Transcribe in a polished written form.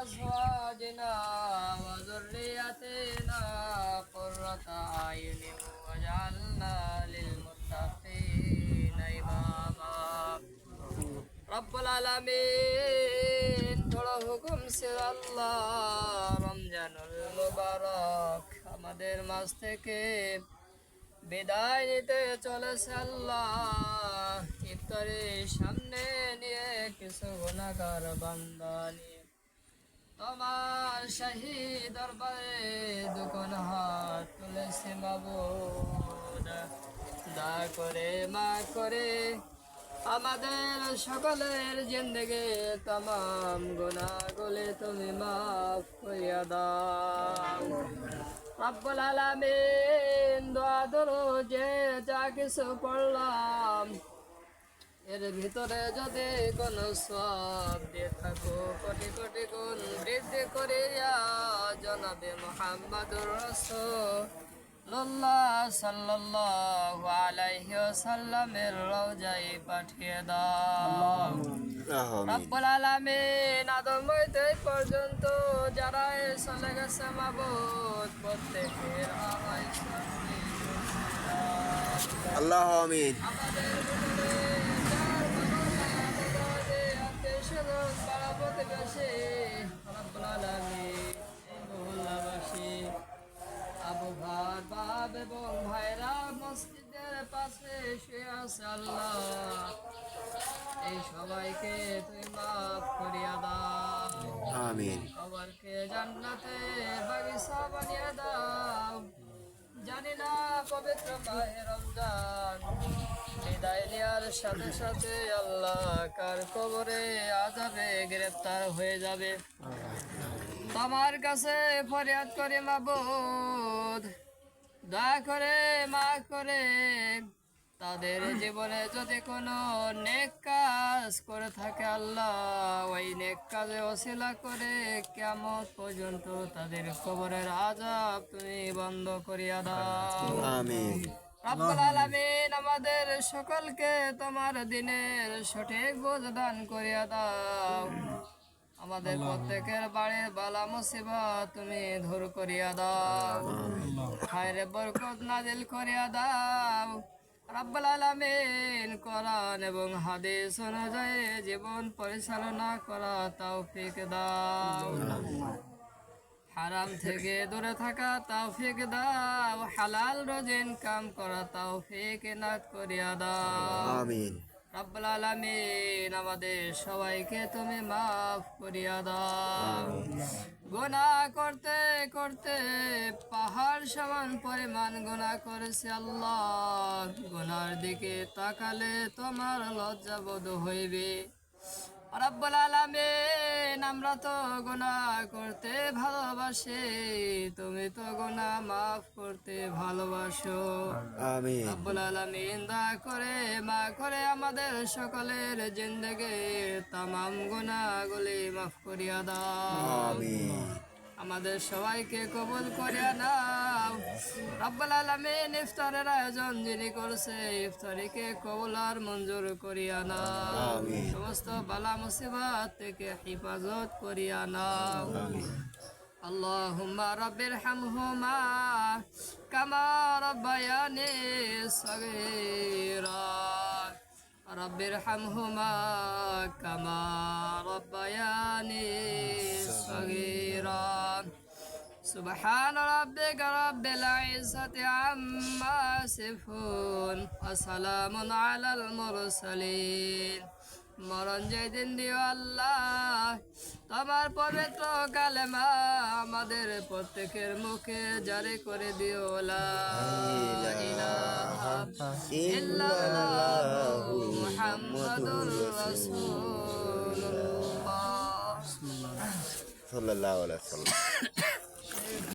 أزواجنا وذرياتنا قرة أعين واجعلنا للمتقين إماما رب العالمين বড় হুকুম ছিল আল্লাহ রমজানুল মুবারক আমাদের মাঝ থেকে বিদায় নিতে চলেছে আল্লাহ ইফতারের সামনে নিয়ে কিছু গুনাহগার বান্দা নিয়ে তোমার শাহী দরবারে দুখন হাত তুলেছে মাবুদ দয়া করে মা করে আমাদের সকলের জিন্দেগি तमाम গুনাহগুলি তুমি মাফ করিয়া দাও রব্বুল আলামিন দোয়া দরুদে যা কিছু পড়লাম এর ভিতরে যদি কোনো সওয়াব দিয়ে থাকো কোটি কোটি গুণ বৃদ্ধি করিয়া জনাবে মুহাম্মদুর রাসূলুল্লাহ সাল্লাল্লাহু আলাইহি ওয়াসাল্লামের রওজায় পাঠিয়ে দাও রব্বুল আলামিন আদম হইতে এই পর্যন্ত যারা চলে গেছে মাবুদ প্রত্যেকের আয় আল্লাহ আমিন আবু ভার বাপ এবং ভাইরা মসজিদের পাশে শুয়ে আছে আল্লাহ এই সবাইকে তুমি মাফ করিয়া দাও আমিন সবাইকে জান্নাতে বাগিচা বানিয়ে দাও জানি না পবিত্র মাহে রমজান বিদায় নেওয়ার সাথে সাথে আল্লাহ কার কবরে আযাবে গ্রেফতার হয়ে যাবে তোমার কাছে ফরিয়াদ করি মাবুদ দয়া করে মাফ করে তাদের জীবনে যদি কোনো নেক কাজ করে থাকে আল্লাহ ওই নেক কাজে ওসিলা করে কিয়ামত পর্যন্ত তাদের কবরের আযাব তুমি বন্ধ করিয়া দাও আমিন রব্বুল আলামিন আমাদের সকলকে তোমার দিনের সঠিক বোঝ দান করিয়া দাও আমাদের প্রত্যেকের বাড়ির বালা মুসিবত তুমি দূর করিয়া দাও খায়রে বরকত নাজিল করিয়া দাও রব্বুল আলামিন কোরআন এবং হাদিস অনুযায়ী জীবন পরিচালনা করা তৌফিক দাও হারাম থেকে দূরে থাকা তৌফিক দাও হালাল রুজি ইনকাম করা তৌফিক ইনাত করিয়া দাও আমিন রব্বুল আলামিন আমাদের সবাইকে তুমি মাফ করিয়া দাও গুনাহ করতে করতে পাহাড় সমান পরিমাণ গুনাহ করেছে আল্লাহ গুনার দিকে তাকালে তোমার লজ্জাবোধ হইবে রব্বুল আলামিন আমরা তো গুনাহ করতে ভালোবাসি তুমি তো গুনাহ মাফ করতে ভালোবাসো আমিন রব্বুল আলামিন দয়া করে মা করে আমাদের সকলের জিন্দেগির तमाम গুনাহগুলি মাফ করিয়া দাও আমিন আমাদের সবাইকে কবুল করিয়া নাও রব্বুল আলামিন ইফতারের আয়োজন যিনি করছে ইফতারিকে কবুল আর মঞ্জুর করিয়া নাও আমিন সমস্ত বালা মুসিবত থেকে হিফাজত করিয়া নাও اللهم رب ارحمهما كما ربياني صغيرا رب ارحمهما كما ربياني صغيرا سبحان ربك رب العزة عما يصفون وسلام على المرسلين মরণ যেদিন দিও আল্লাহ তোমার পবিত্র কালেমা আমাদের প্রত্যেকের মুখে জারি করে দিও লা ইলাহা ইল্লাল্লাহু মুহাম্মাদুর রাসূলুল্লাহ সাল্লাল্লাহু আলাইহি ওয়াসাল্লাম